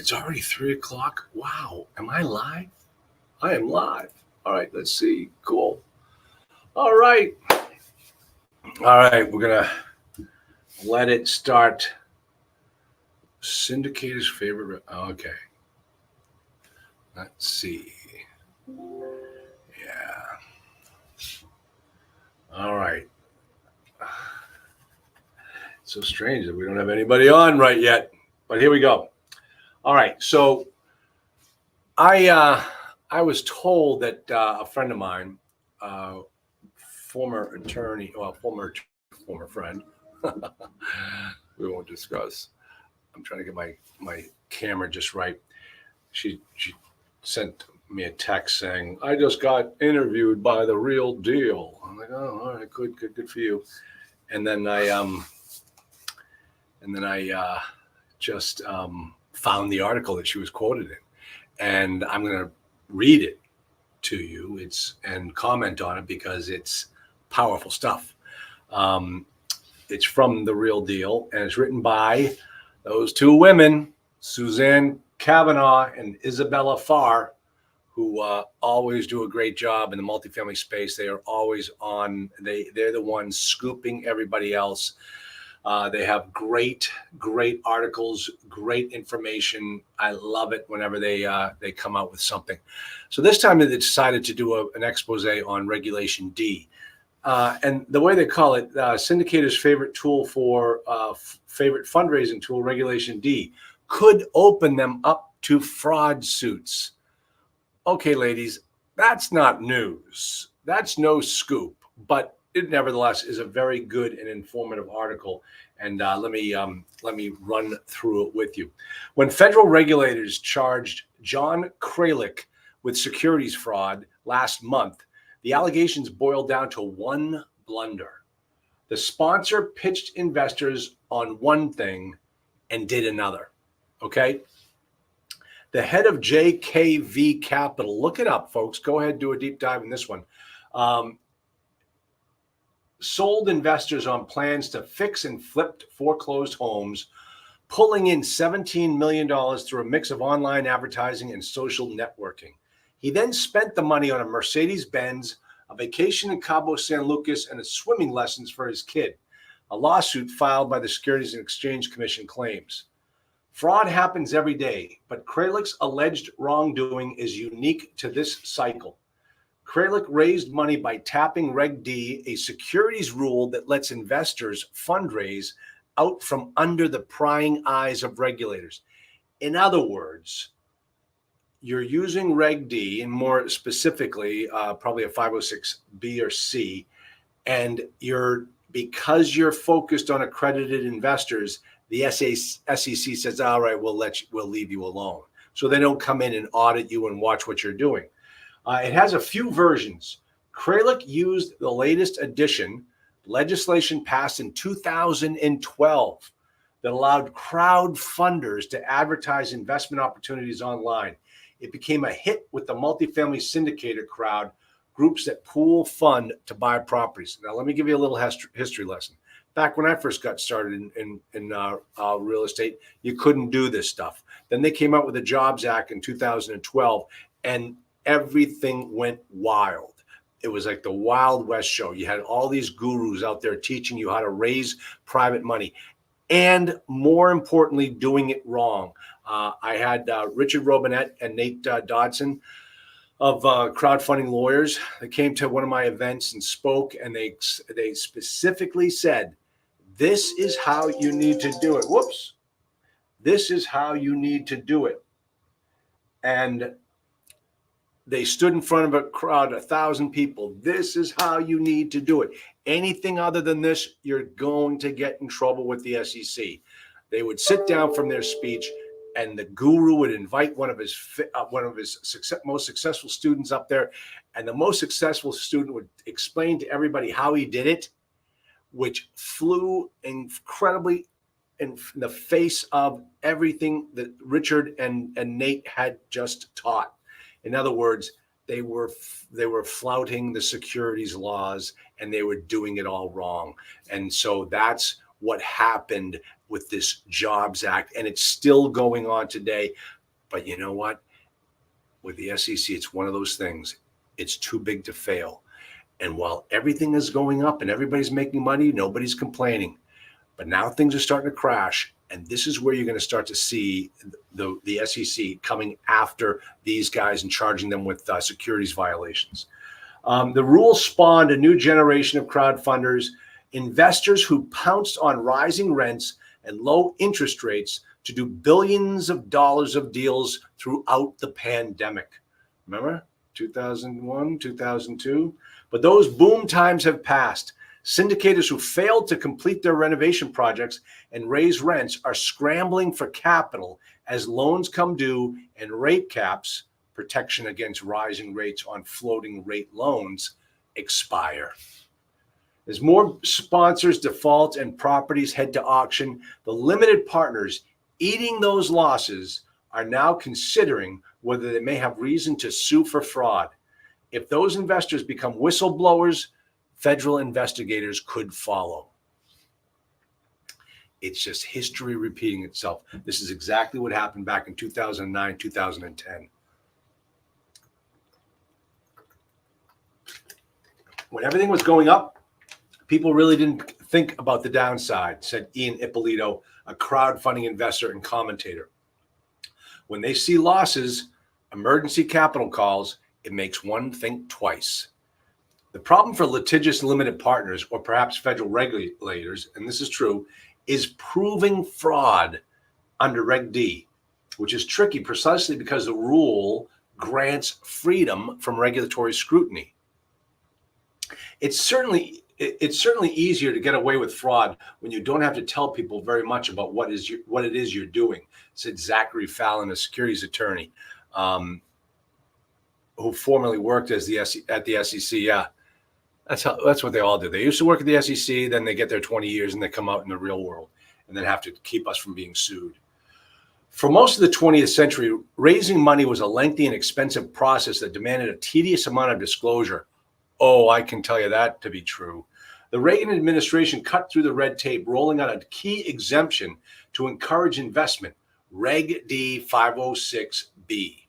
It's already 3:00. Wow. Am I live? I am live. All right. Let's see. Cool. All right. All right. We're going to let it start. Syndicator's favorite. Okay. Let's see. Yeah. All right. It's so strange that we don't have anybody on right yet, but here we go. All right. So I was told that a friend of mine, former attorney, well, former friend, we won't discuss. I'm trying to get my camera just right. She sent me a text saying, "I just got interviewed by the Real Deal." I'm like, "Oh, all right, good for you." And then I just found the article that she was quoted in, and I'm going to read it to you. And comment on it because it's powerful stuff. It's from The Real Deal, and it's written by those two women, Suzanne Kavanaugh and Isabella Farr, who always do a great job in the multifamily space. They are always on. They're the ones scooping everybody else. They have great articles, great information. I love it whenever they come out with something. So this time they decided to do an expose on Regulation D. And the way they call it, syndicator's favorite tool for favorite fundraising tool, Regulation D, could open them up to fraud suits. Okay, ladies, that's not news. That's no scoop, but it nevertheless is a very good and informative article. And let me run through it with you. When federal regulators charged John Kralik with securities fraud last month, the allegations boiled down to one blunder. The sponsor pitched investors on one thing and did another. Okay? The head of JKV Capital, look it up, folks. Go ahead, do a deep dive in this one. Sold investors on plans to fix and flip foreclosed homes, pulling in $17 million through a mix of online advertising and social networking. He then spent the money on a Mercedes-Benz, a vacation in Cabo San Lucas, and swimming lessons for his kid. A lawsuit filed by the Securities and Exchange Commission claims. Fraud happens every day, but Kralik's alleged wrongdoing is unique to this cycle. Kralik raised money by tapping Reg D, a securities rule that lets investors fundraise out from under the prying eyes of regulators. In other words, you're using Reg D, and more specifically, probably a 506B or C, and because you're focused on accredited investors, the SEC says, "All right, we'll leave you alone," so they don't come in and audit you and watch what you're doing. It has a few versions. Kralik used the latest edition, legislation passed in 2012, that allowed crowdfunders to advertise investment opportunities online. It became a hit with the multifamily syndicator crowd, groups that pool fund to buy properties. Now, let me give you a little history lesson. Back when I first got started in real estate, you couldn't do this stuff. Then they came out with the Jobs Act in 2012, and everything went wild. It was like the Wild West show. You had all these gurus out there teaching you how to raise private money, and more importantly, doing it wrong. I had Richard Robinette and Nate Dodson of crowdfunding lawyers. They came to one of my events and spoke, and they specifically said, "This is how you need to do it." Whoops. This is how you need to do it. And they stood in front of a crowd, 1,000 people. This is how you need to do it. Anything other than this, you're going to get in trouble with the SEC. They would sit down from their speech, and the guru would invite one of his most successful students up there, and the most successful student would explain to everybody how he did it, which flew incredibly in the face of everything that Richard and Nate had just taught. In other words, they were flouting the securities laws, and they were doing it all wrong. And so that's what happened with this Jobs Act, and it's still going on today. But you know what? With the SEC, it's one of those things. It's too big to fail. And while everything is going up and everybody's making money, nobody's complaining. But now things are starting to crash. And this is where you're going to start to see the SEC coming after these guys and charging them with securities violations. The rule spawned a new generation of crowdfunders, investors who pounced on rising rents and low interest rates to do billions of dollars of deals throughout the pandemic. Remember 2001, 2002? But those boom times have passed. Syndicators who failed to complete their renovation projects and raise rents are scrambling for capital as loans come due and rate caps, protection against rising rates on floating rate loans, expire. As more sponsors default and properties head to auction, the limited partners eating those losses are now considering whether they may have reason to sue for fraud. If those investors become whistleblowers, federal investigators could follow. It's just history repeating itself. This is exactly what happened back in 2009, 2010. When everything was going up, people really didn't think about the downside, said Ian Ippolito, a crowdfunding investor and commentator. When they see losses, emergency capital calls, it makes one think twice. The problem for litigious limited partners, or perhaps federal regulators, and this is true, is proving fraud under Reg D, which is tricky precisely because the rule grants freedom from regulatory scrutiny. It's certainly easier to get away with fraud when you don't have to tell people very much about what it is you're doing, said Zachary Fallon, a securities attorney who formerly worked at the SEC. Yeah, that's what they all do. They used to work at the SEC, then they get their 20 years and they come out in the real world and then have to keep us from being sued. For most of the 20th century, raising money was a lengthy and expensive process that demanded a tedious amount of disclosure. Oh, I can tell you that to be true. The Reagan administration cut through the red tape, rolling out a key exemption to encourage investment, Reg D 506B.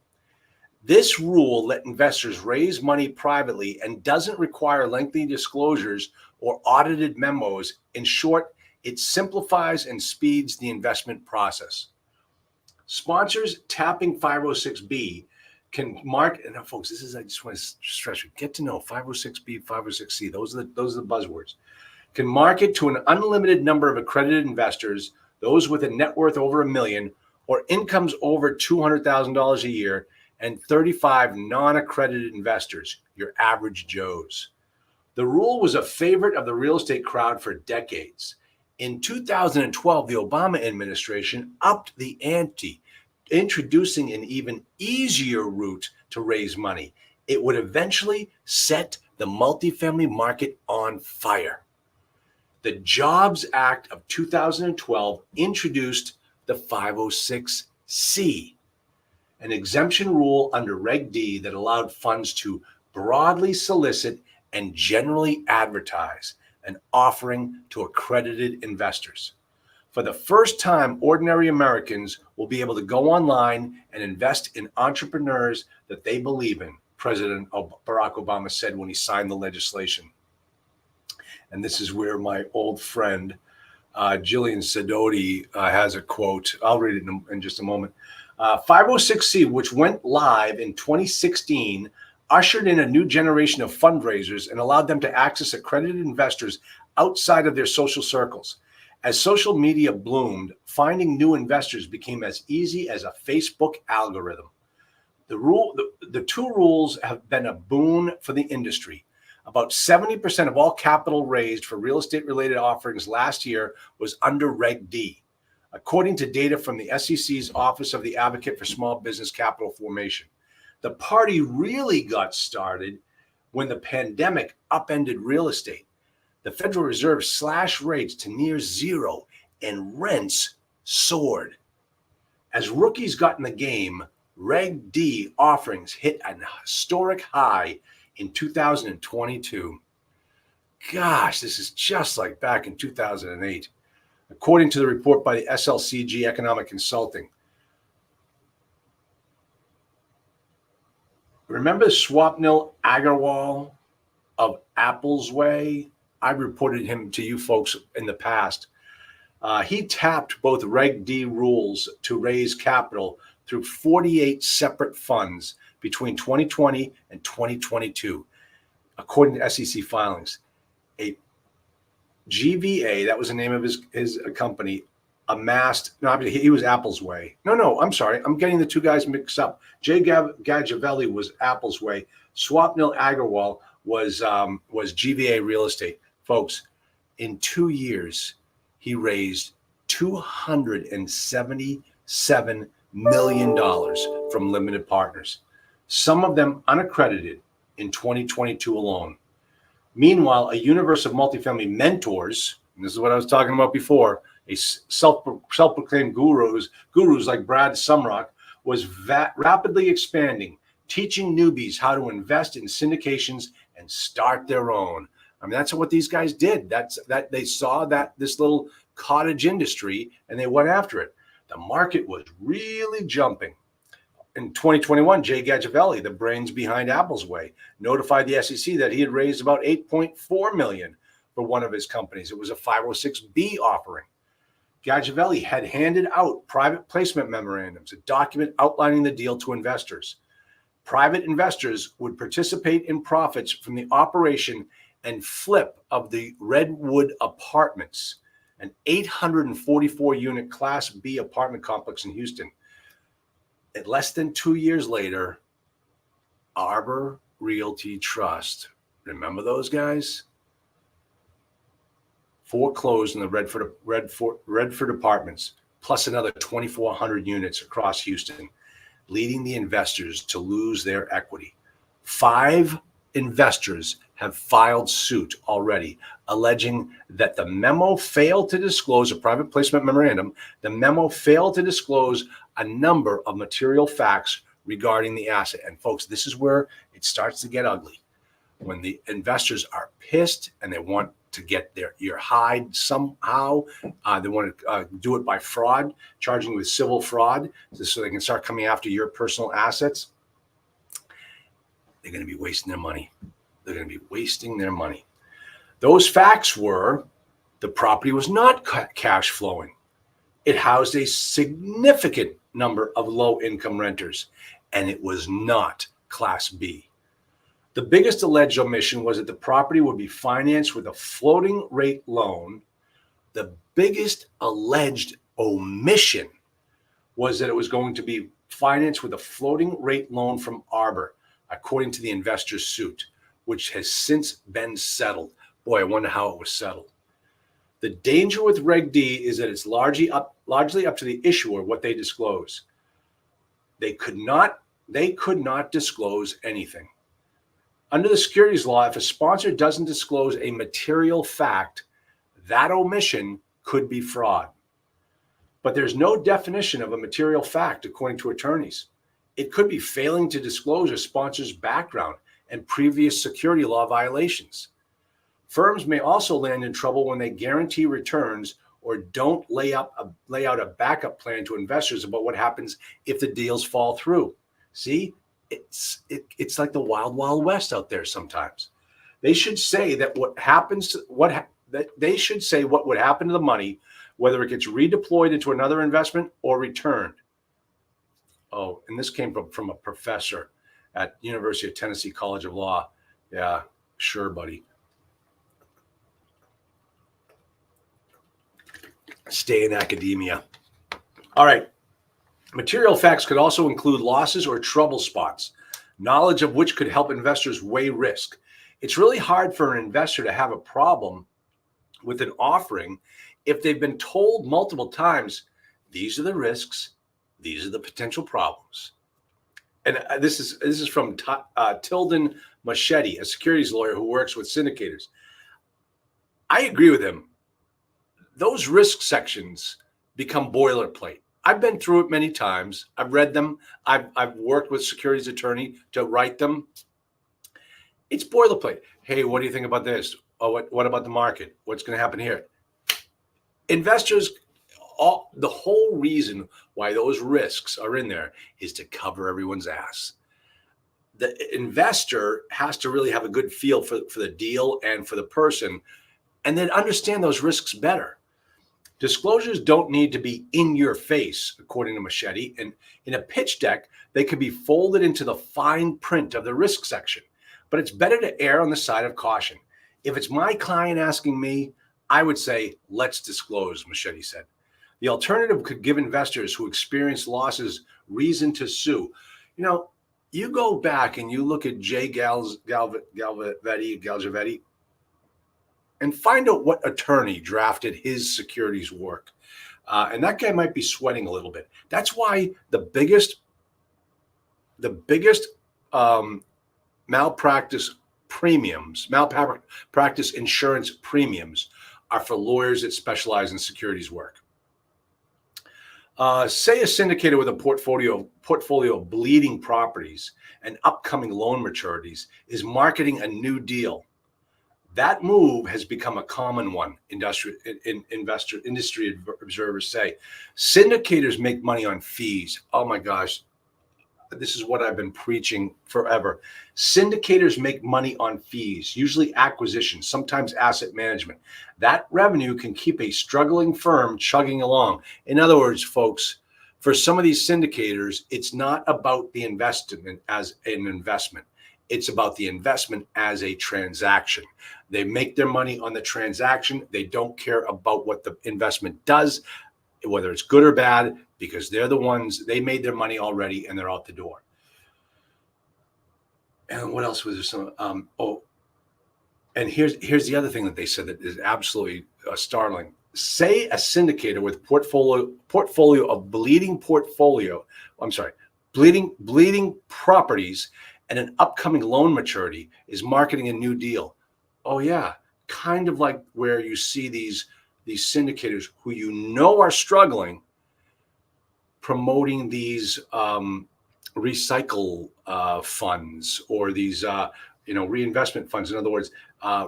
This rule let investors raise money privately and doesn't require lengthy disclosures or audited memos. In short, it simplifies and speeds the investment process. Sponsors tapping 506B can mark, and folks, this is, I just want to stress you, get to know 506B, 506C, those are the buzzwords, can market to an unlimited number of accredited investors, those with a net worth over $1 million or incomes over $200,000 a year, and 35 non-accredited investors, your average Joes. The rule was a favorite of the real estate crowd for decades. In 2012, the Obama administration upped the ante, introducing an even easier route to raise money. It would eventually set the multifamily market on fire. The Jobs Act of 2012 introduced the 506C, an exemption rule under Reg D that allowed funds to broadly solicit and generally advertise an offering to accredited investors. For the first time, ordinary Americans will be able to go online and invest in entrepreneurs that they believe in, President Barack Obama said when he signed the legislation. And this is where my old friend, Jillian Sidoti, has a quote. I'll read it in just a moment. 506C, which went live in 2016, ushered in a new generation of fundraisers and allowed them to access accredited investors outside of their social circles. As social media bloomed, finding new investors became as easy as a Facebook algorithm. The two rules have been a boon for the industry. About 70% of all capital raised for real estate-related offerings last year was under Reg D, according to data from the SEC's Office of the Advocate for Small Business Capital Formation. The party really got started when the pandemic upended real estate. The Federal Reserve slashed rates to near zero and rents soared. As rookies got in the game, Reg D offerings hit a historic high in 2022. Gosh, this is just like back in 2008, according to the report by the SLCG Economic Consulting. Remember Swapnil Agarwal of Apple's Way? I've reported him to you folks in the past. He tapped both Reg D rules to raise capital through 48 separate funds between 2020 and 2022, according to SEC filings. A GVA, that was the name of his company, amassed, no, he was Apple's Way. No, I'm sorry. I'm getting the two guys mixed up. Jay Gajavelli was Apple's Way. Swapnil Agarwal was GVA Real Estate. Folks, in 2 years, he raised $277 million from limited partners, some of them unaccredited in 2022 alone. Meanwhile, a universe of multifamily mentors, and this is what I was talking about before, a self-proclaimed gurus like Brad Sumrock, was rapidly expanding, teaching newbies how to invest in syndications and start their own. I mean, that's what these guys did. That they saw that this little cottage industry and they went after it. The market was really jumping. In 2021, Jay Gajavelli, the brains behind Apple's Way, notified the SEC that he had raised about $8.4 million for one of his companies. It was a 506B offering. Gajavelli had handed out private placement memorandums, a document outlining the deal to investors. Private investors would participate in profits from the operation and flip of the Redwood Apartments, an 844-unit Class B apartment complex in Houston. And less than 2 years later, Arbor Realty Trust, remember those guys? Foreclosed in the Redford Apartments, plus another 2,400 units across Houston, leading the investors to lose their equity. 5 investors have filed suit already, alleging that the memo failed to disclose a private placement memorandum. The memo failed to disclose a number of material facts regarding the asset. And folks, this is where it starts to get ugly. When the investors are pissed and they want to get your hide somehow, they want to do it by fraud, charging with civil fraud, so they can start coming after your personal assets. They're going to be wasting their money. They're going to be wasting their money. Those facts were the property was not cash flowing. It housed a significant number of low-income renters, and it was not Class B. The biggest alleged omission was that the property would be financed with a floating rate loan. The biggest alleged omission was that it was going to be financed with a floating rate loan from Arbor, according to the investor's suit, which has since been settled. Boy, I wonder how it was settled. The danger with Reg D is that it's largely up to the issuer what they disclose. They could not disclose anything. Under the securities law, if a sponsor doesn't disclose a material fact, that omission could be fraud. But there's no definition of a material fact, according to attorneys. It could be failing to disclose a sponsor's background and previous security law violations. Firms may also land in trouble when they guarantee returns or don't lay out a backup plan to investors about what happens if the deals fall through. See, it's like the wild, wild west out there sometimes. They should say that what would happen to the money, whether it gets redeployed into another investment or returned. Oh, and this came from a professor at University of Tennessee College of Law. Yeah, sure, buddy. Stay in academia. All right. Material facts could also include losses or trouble spots, knowledge of which could help investors weigh risk. It's really hard for an investor to have a problem with an offering if they've been told multiple times, these are the risks, these are the potential problems. And this is from Tilden Machete, a securities lawyer who works with syndicators. I agree with him. Those risk sections become boilerplate. I've been through it many times. I've read them. I've worked with securities attorney to write them. It's boilerplate. Hey, what do you think about this? Oh, what about the market? What's going to happen here? Investors, the whole reason why those risks are in there is to cover everyone's ass. the investor has to really have a good feel for the deal and for the person, and then understand those risks better. Disclosures don't need to be in your face, according to Machete. And in a pitch deck, they could be folded into the fine print of the risk section. But it's better to err on the side of caution. If it's my client asking me, I would say, let's disclose, Machete said. The alternative could give investors who experience losses reason to sue. You know, you go back and you look at Jay Galjavetti, and find out what attorney drafted his securities work. And that guy might be sweating a little bit. That's why the biggest malpractice insurance premiums are for lawyers that specialize in securities work. Say a syndicator with a portfolio of bleeding properties and upcoming loan maturities is marketing a new deal. That move has become a common one, industry observers say. Syndicators make money on fees. Oh my gosh, this is what I've been preaching forever. Syndicators make money on fees, usually acquisitions, sometimes asset management. That revenue can keep a struggling firm chugging along. In other words, folks, for some of these syndicators, it's not about the investment as an investment. It's about the investment as a transaction. They make their money on the transaction. They don't care about what the investment does, whether it's good or bad, because they're the ones, they made their money already and they're out the door. And what else was there? Some, and here's the other thing that they said that is absolutely startling. Say a syndicator with portfolio of bleeding properties and an upcoming loan maturity is marketing a new deal. Oh yeah, kind of like where you see these syndicators who you know are struggling promoting these recycle funds or these reinvestment funds. In other words,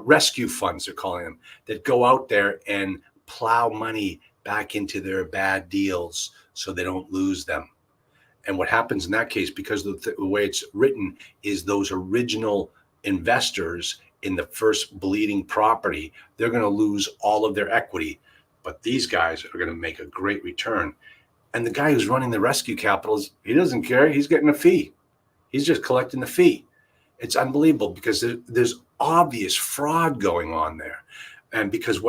rescue funds, they're calling them, that go out there and plow money back into their bad deals so they don't lose them. And what happens in that case, because the way it's written, is those original investors in the first bleeding property, they're going to lose all of their equity, but these guys are going to make a great return. And the guy who's running the rescue capitals, he doesn't care. He's getting a fee. He's just collecting the fee. It's unbelievable because there's obvious fraud going on there. And because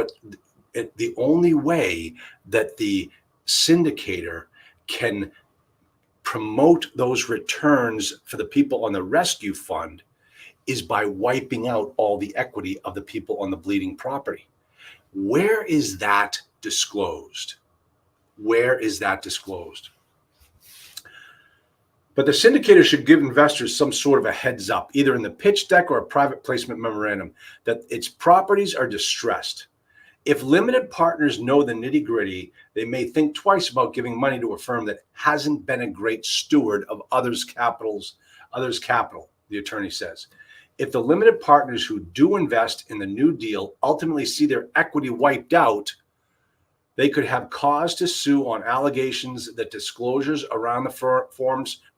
the only way that the syndicator can promote those returns for the people on the rescue fund is by wiping out all the equity of the people on the bleeding property. Where is that disclosed? Where is that disclosed? But the syndicator should give investors some sort of a heads up, either in the pitch deck or a private placement memorandum, that its properties are distressed. If limited partners know the nitty-gritty, they may think twice about giving money to a firm that hasn't been a great steward of others' capital, the attorney says. If the limited partners who do invest in the new deal ultimately see their equity wiped out, they could have cause to sue on allegations that disclosures around the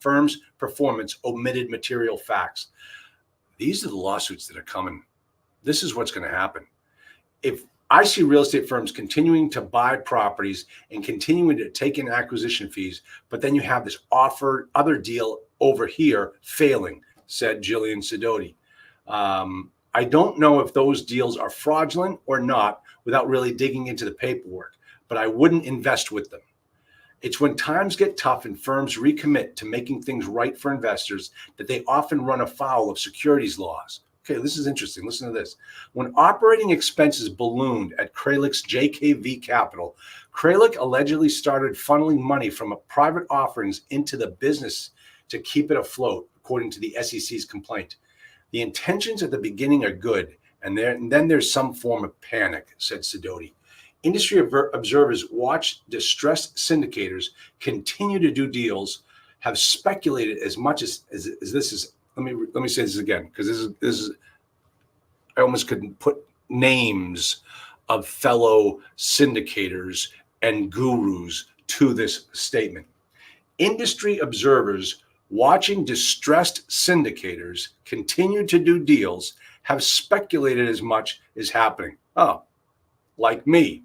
firm's performance omitted material facts. These are the lawsuits that are coming. This is what's going to happen. If I see real estate firms continuing to buy properties and continuing to take in acquisition fees, but then you have this other deal over here failing, said Jillian Sidoti. I don't know if those deals are fraudulent or not without really digging into the paperwork, but I wouldn't invest with them. It's when times get tough and firms recommit to making things right for investors that they often run afoul of securities laws. Okay, this is interesting. Listen to this. When operating expenses ballooned at Kralich's JKV Capital, Kralik allegedly started funneling money from private offerings into the business to keep it afloat, according to the SEC's complaint. The intentions at the beginning are good, and then there's some form of panic, said Sidoti. Industry observers watch distressed syndicators continue to do deals, have speculated as much as this is. Let me say this again, because this is I almost couldn't put names of fellow syndicators and gurus to this statement. Industry observers Watching distressed syndicators continue to do deals have speculated as much is happening. Oh, like me.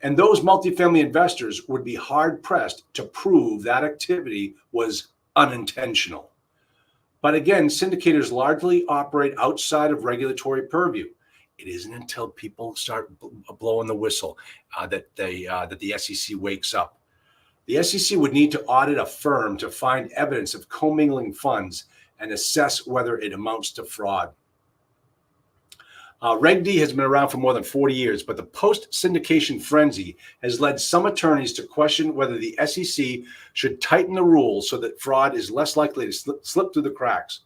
And those multifamily investors would be hard-pressed to prove that activity was unintentional. But again, syndicators largely operate outside of regulatory purview. It isn't until people start blowing the whistle that the SEC wakes up. The SEC would need to audit a firm to find evidence of commingling funds and assess whether it amounts to fraud. Reg D has been around for more than 40 years, but the post-syndication frenzy has led some attorneys to question whether the SEC should tighten the rules so that fraud is less likely to slip through the cracks.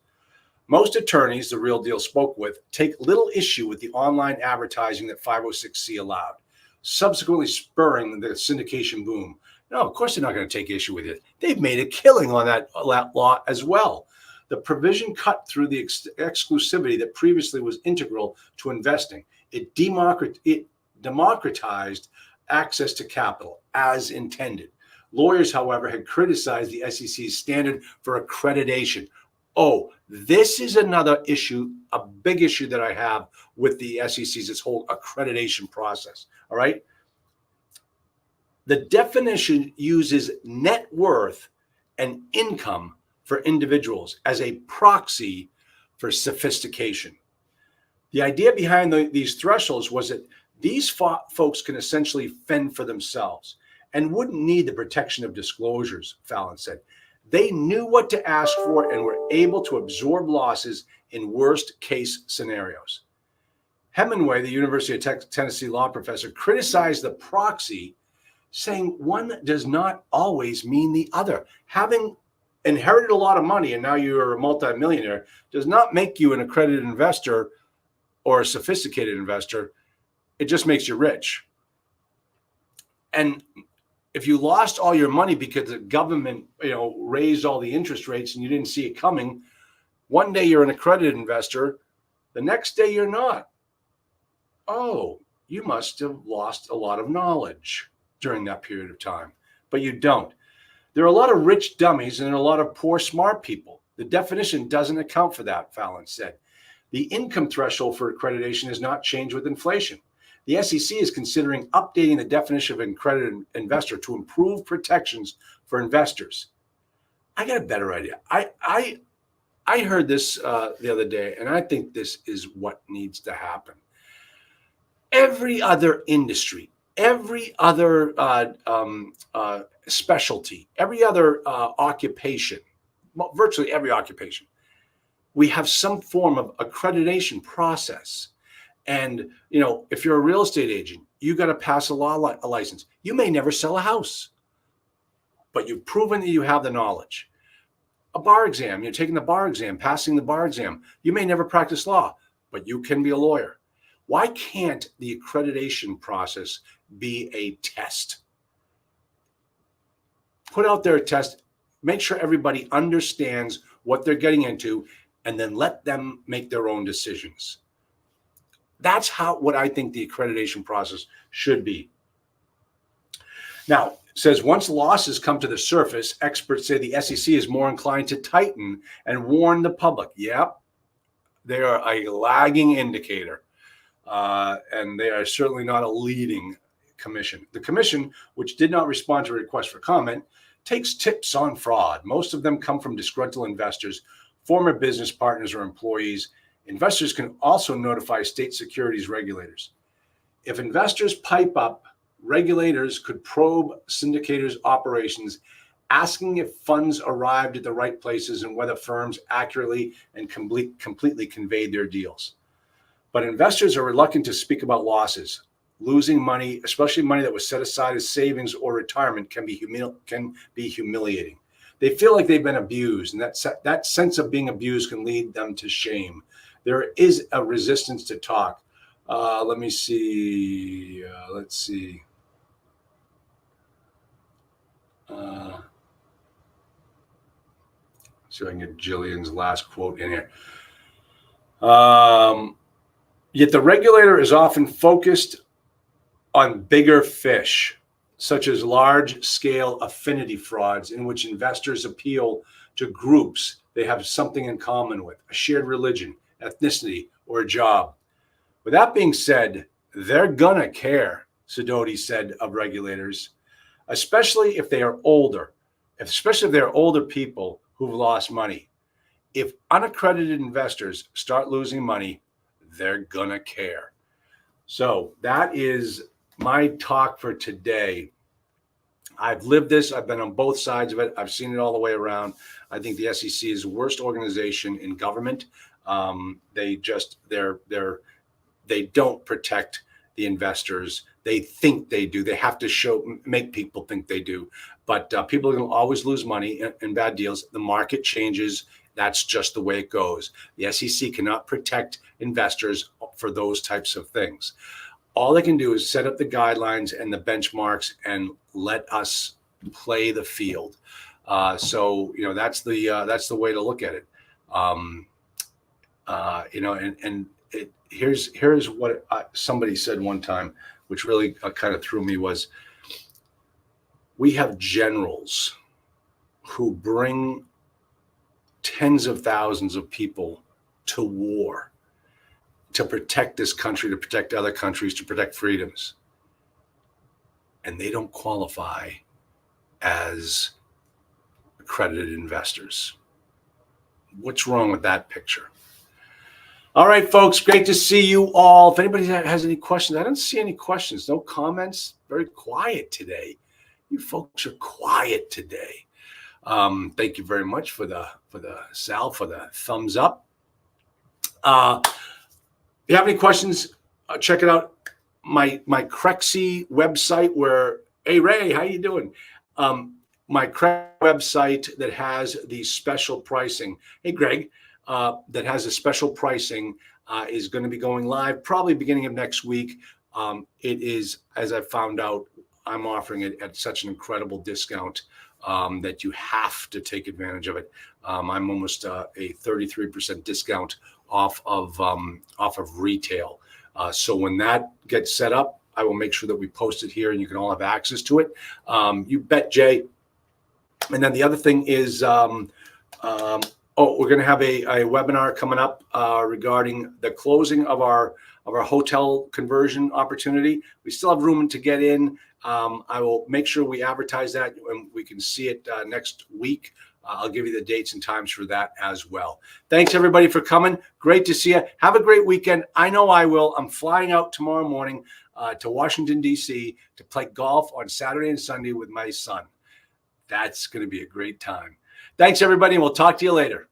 Most attorneys The Real Deal spoke with take little issue with the online advertising that 506C allowed, subsequently spurring the syndication boom. No, of course they're not going to take issue with it. They've made a killing on that law as well. The provision cut through the exclusivity that previously was integral to investing. It democratized access to capital as intended. Lawyers, however, had criticized the SEC's standard for accreditation. Oh, this is another issue, a big issue that I have with the SEC's this whole accreditation process. All right. The definition uses net worth and income for individuals as a proxy for sophistication. The idea behind these thresholds was that these folks can essentially fend for themselves and wouldn't need the protection of disclosures, Fallon said. They knew what to ask for and were able to absorb losses in worst case scenarios. Hemingway, the University of Tennessee law professor, criticized the proxy, saying one does not always mean the other. Having inherited a lot of money and now you're a multimillionaire does not make you an accredited investor or a sophisticated investor. It just makes you rich. And if you lost all your money because the government, raised all the interest rates and you didn't see it coming, one day you're an accredited investor, the next day you're not. Oh, you must have lost a lot of knowledge during that period of time, but you don't. There are a lot of rich dummies and a lot of poor smart people. The definition doesn't account for that, Fallon said. The income threshold for accreditation has not changed with inflation. The SEC is considering updating the definition of an accredited investor to improve protections for investors. I got a better idea. I heard this the other day, and I think this is what needs to happen. Every other industry, every other specialty, every other occupation, virtually every occupation, we have some form of accreditation process. And, if you're a real estate agent, you got to pass a license. You may never sell a house, but you've proven that you have the knowledge. A bar exam, you're taking the bar exam, passing the bar exam. You may never practice law, but you can be a lawyer. Why can't the accreditation process be a test? Put out there a test, make sure everybody understands what they're getting into, and then let them make their own decisions. That's what I think the accreditation process should be. Now, it says once losses come to the surface, experts say the SEC is more inclined to tighten and warn the public. Yep, they are a lagging indicator, and they are certainly not a leading commission. The commission, which did not respond to a request for comment, takes tips on fraud. Most of them come from disgruntled investors, former business partners, or employees. Investors can also notify state securities regulators. If investors pipe up, regulators could probe syndicators' operations, asking if funds arrived at the right places and whether firms accurately and completely conveyed their deals. But investors are reluctant to speak about losses. Losing money, especially money that was set aside as savings or retirement, can be humiliating. They feel like they've been abused, and that sense of being abused can lead them to shame. There is a resistance to talk. Let me see. Let's see. See if I can get Jillian's last quote in here. Yet the regulator is often focused on bigger fish. such as large-scale affinity frauds in which investors appeal to groups they have something in common with, a shared religion, ethnicity, or a job. With that being said, they're gonna care, Sidoti said of regulators, especially if they are older, especially if they're older people who've lost money. If unaccredited investors start losing money, they're gonna care. So that is my talk for today. I've lived this. I've been on both sides of it. I've seen it all the way around. I think the SEC is the worst organization in government. They don't protect the investors. They think they do. They have to make people think they do. But people are going to always lose money in bad deals. The market changes. That's just the way it goes. The SEC cannot protect investors for those types of things. All they can do is set up the guidelines and the benchmarks and let us play the field. So that's the way to look at it. Here's what somebody said one time, which really kind of threw me, was we have generals who bring tens of thousands of people to war to protect this country, to protect other countries, to protect freedoms. And they don't qualify as accredited investors. What's wrong with that picture? All right, folks, great to see you all. If anybody has any questions, I don't see any questions, no comments. Very quiet today. You folks are quiet today. Thank you very much for the thumbs up. If you have any questions, check it out. My Crexy website where, hey Ray, how you doing? My Crexy website that has the special pricing. Hey Greg, that has a special pricing is going to be going live probably beginning of next week. It is, as I found out, I'm offering it at such an incredible discount that you have to take advantage of it. I'm almost a 33% discount off of retail. So when that gets set up, I will make sure that we post it here and you can all have access to it. You bet, Jay. And then the other thing is, we're going to have a webinar coming up regarding the closing of our hotel conversion opportunity. We still have room to get in. I will make sure we advertise that and we can see it next week. I'll give you the dates and times for that as well. Thanks, everybody, for coming. Great to see you. Have a great weekend. I know I will. I'm flying out tomorrow morning to Washington, D.C. to play golf on Saturday and Sunday with my son. That's going to be a great time. Thanks, everybody, and we'll talk to you later.